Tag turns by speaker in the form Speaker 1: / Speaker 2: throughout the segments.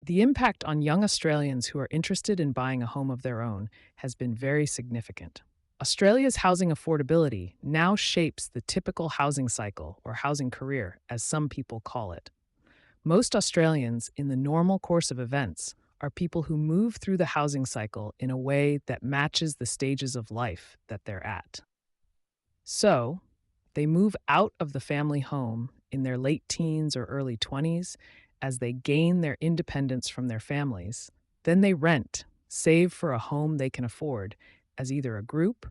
Speaker 1: The impact on young Australians who are interested in buying a home of their own has been very significant. Australia's housing affordability now shapes the typical housing cycle or housing career, as some people call it. Most Australians, in the normal course of events, are people who move through the housing cycle in a way that matches the stages of life that they're at. So, they move out of the family home in their late teens or early 20s as they gain their independence from their families. Then they rent, save for a home they can afford as either a group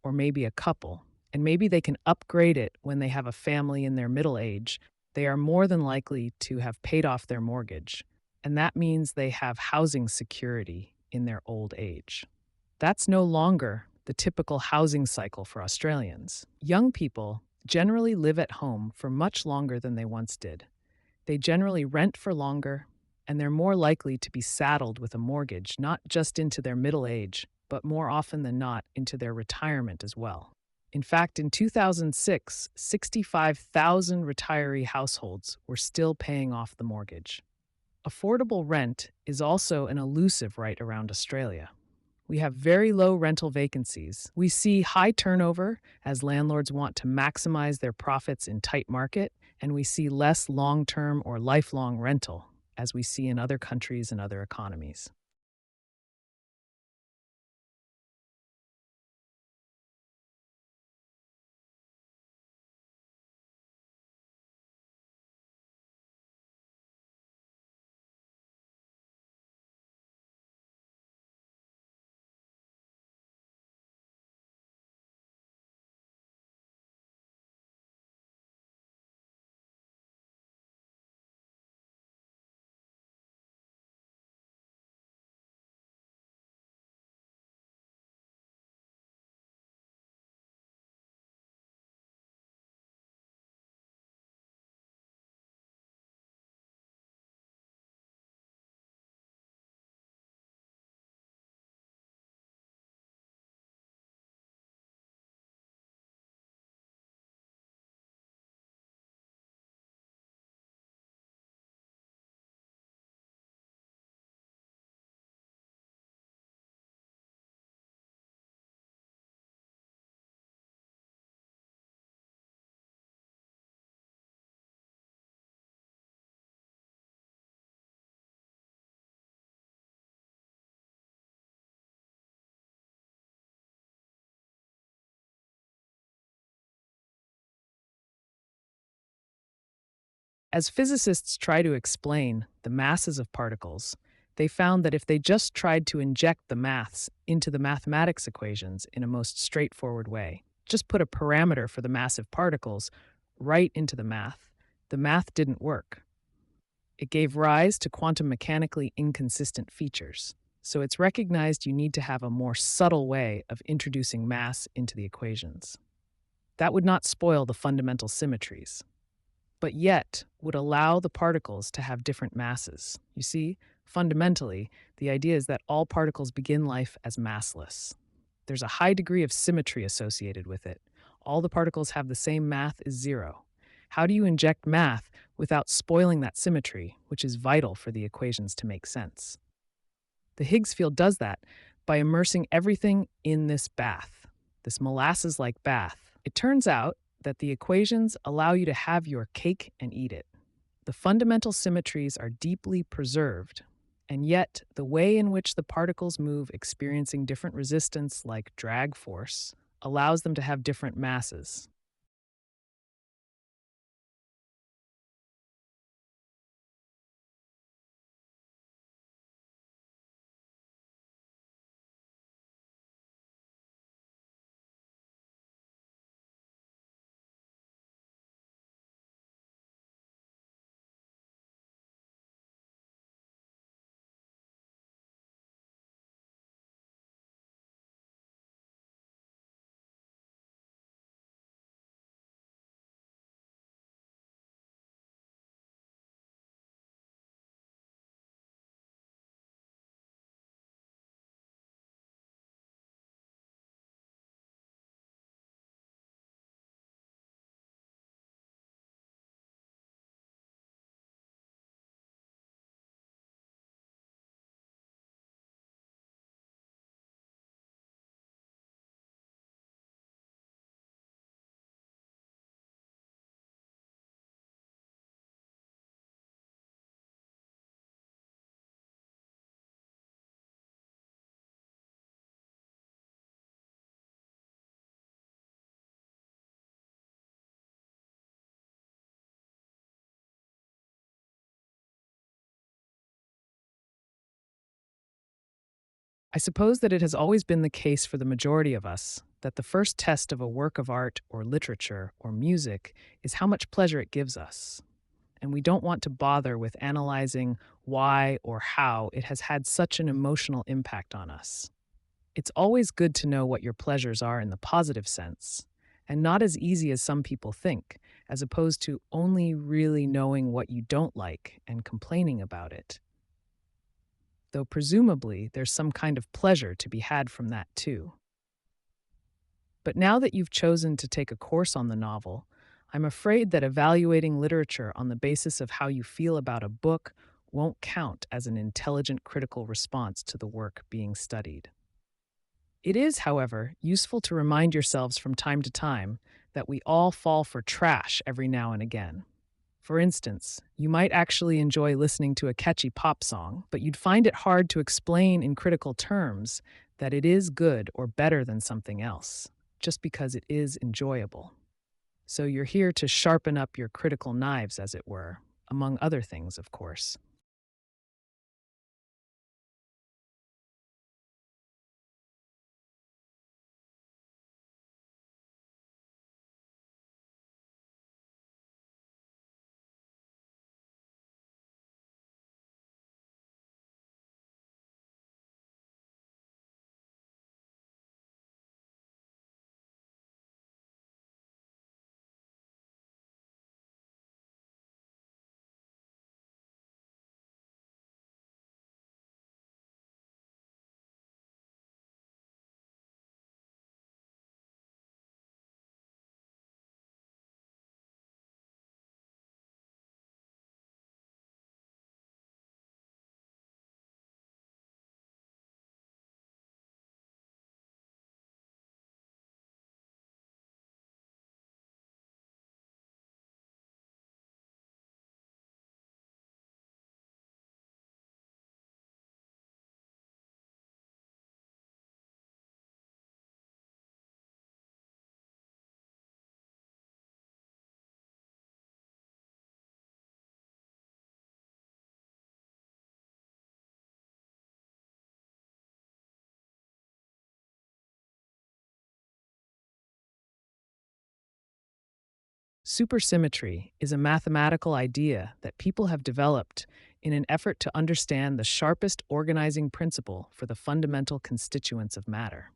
Speaker 1: or maybe a couple, and maybe they can upgrade it when they have a family in their middle age. They are more than likely to have paid off their mortgage, and that means they have housing security in their old age. That's no longer the typical housing cycle for Australians. Young people generally live at home for much longer than they once did. They generally rent for longer, and they're more likely to be saddled with a mortgage, not just into their middle age, but more often than not into their retirement as well. In fact, in 2006, 65,000 retiree households were still paying off the mortgage. Affordable rent is also an elusive right around Australia. We have very low rental vacancies. We see high turnover as landlords want to maximize their profits in tight market, and we see less long-term or lifelong rental, as we see in other countries and other economies. As physicists try to explain the masses of particles, they found that if they just tried to inject the maths into the mathematics equations in a most straightforward way, just put a parameter for the mass of particles right into the math didn't work. It gave rise to quantum mechanically inconsistent features. So it's recognized you need to have a more subtle way of introducing mass into the equations. That would not spoil the fundamental symmetries, but yet would allow the particles to have different masses. You see, fundamentally, the idea is that all particles begin life as massless. There's a high degree of symmetry associated with it. All the particles have the same mass as zero. How do you inject math without spoiling that symmetry, which is vital for the equations to make sense? The Higgs field does that by immersing everything in this bath, this molasses-like bath. It turns out that the equations allow you to have your cake and eat it. The fundamental symmetries are deeply preserved, and yet the way in which the particles move experiencing different resistance like drag force allows them to have different masses. I suppose that it has always been the case for the majority of us that the first test of a work of art or literature or music is how much pleasure it gives us. And we don't want to bother with analyzing why or how it has had such an emotional impact on us. It's always good to know what your pleasures are in the positive sense, and not as easy as some people think, as opposed to only really knowing what you don't like and complaining about it. Though presumably there's some kind of pleasure to be had from that too. But now that you've chosen to take a course on the novel, I'm afraid that evaluating literature on the basis of how you feel about a book won't count as an intelligent critical response to the work being studied. It is, however, useful to remind yourselves from time to time that we all fall for trash every now and again. For instance, you might actually enjoy listening to a catchy pop song, but you'd find it hard to explain in critical terms that it is good or better than something else, just because it is enjoyable. So you're here to sharpen up your critical knives, as it were, among other things, of course. Supersymmetry is a mathematical idea that people have developed in an effort to understand the sharpest organizing principle for the fundamental constituents of matter.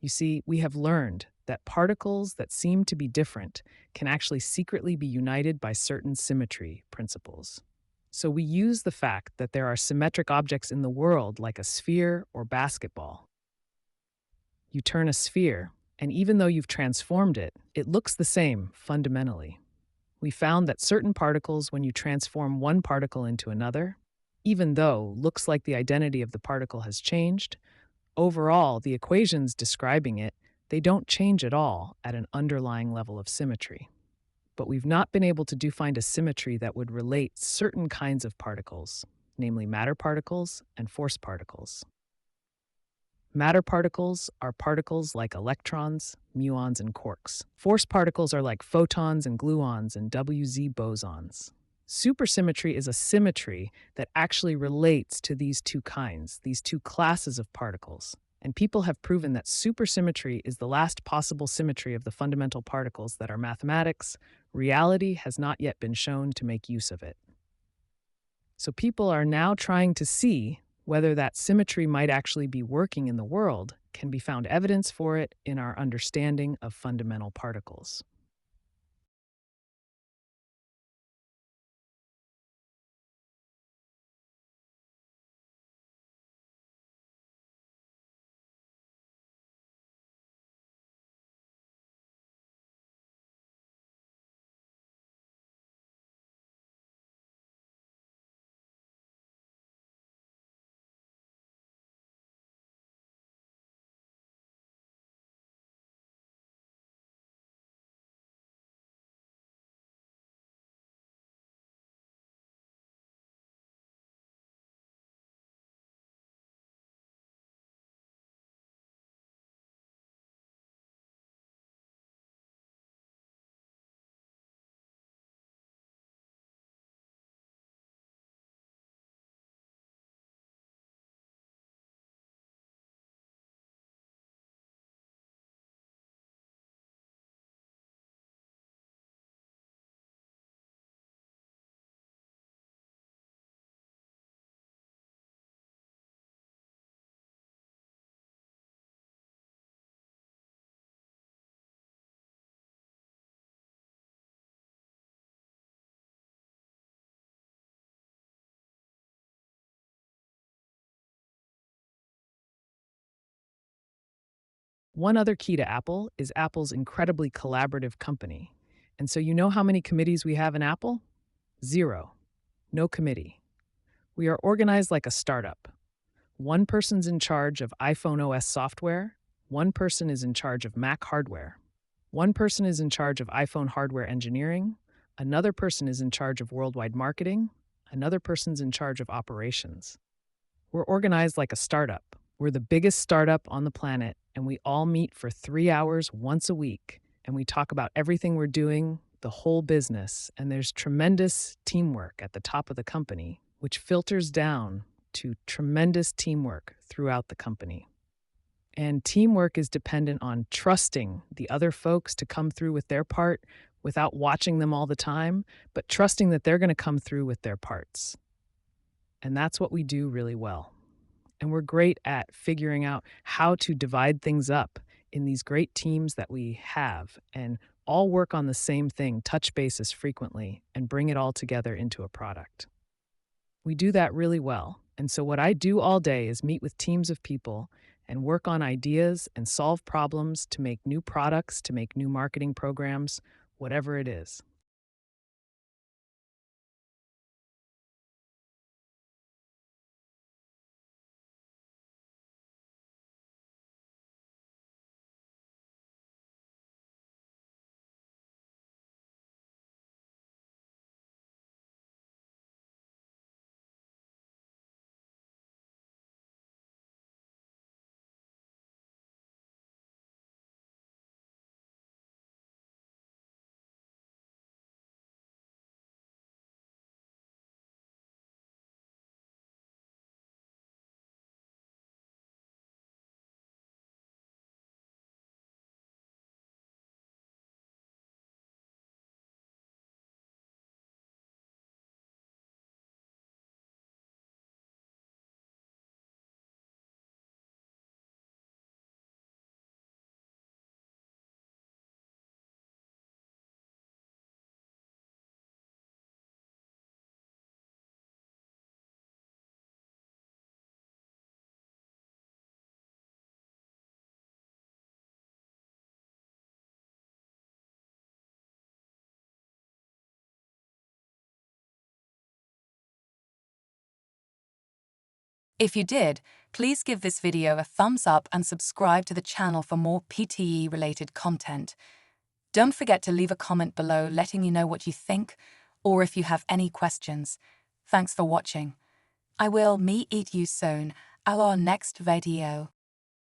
Speaker 1: You see, we have learned that particles that seem to be different can actually secretly be united by certain symmetry principles. So we use the fact that there are symmetric objects in the world, like a sphere or basketball. You turn a sphere, and even though you've transformed it, it looks the same fundamentally. We found that certain particles, when you transform one particle into another, even though looks like the identity of the particle has changed, overall, the equations describing it, they don't change at all at an underlying level of symmetry. But we've not been able to find a symmetry that would relate certain kinds of particles, namely matter particles and force particles. Matter particles are particles like electrons, muons, and quarks. Force particles are like photons and gluons and WZ bosons. Supersymmetry is a symmetry that actually relates to these two kinds, these two classes of particles. And people have proven that supersymmetry is the last possible symmetry of the fundamental particles that are mathematics. Reality has not yet been shown to make use of it. So people are now trying to see whether that symmetry might actually be working in the world. Can be found evidence for it in our understanding of fundamental particles. One other key to Apple is Apple's incredibly collaborative company. And so you know how many committees we have in Apple? Zero. No committee. We are organized like a startup. One person's in charge of iPhone OS software, one person is in charge of Mac hardware, one person is in charge of iPhone hardware engineering, another person is in charge of worldwide marketing, another person's in charge of operations. We're organized like a startup. We're the biggest startup on the planet, and we all meet for 3 hours once a week, and we talk about everything we're doing, the whole business, and there's tremendous teamwork at the top of the company, which filters down to tremendous teamwork throughout the company. And teamwork is dependent on trusting the other folks to come through with their part without watching them all the time, but trusting that they're going to come through with their parts. And that's what we do really well. And we're great at figuring out how to divide things up in these great teams that we have and all work on the same thing, touch bases frequently, and bring it all together into a product. We do that really well. And so what I do all day is meet with teams of people and work on ideas and solve problems to make new products, to make new marketing programs, whatever it is.
Speaker 2: If you did, please give this video a thumbs up and subscribe to the channel for more PTE-related content. Don't forget to leave a comment below letting me know what you think or if you have any questions. Thanks for watching. I will meet you soon at our next video.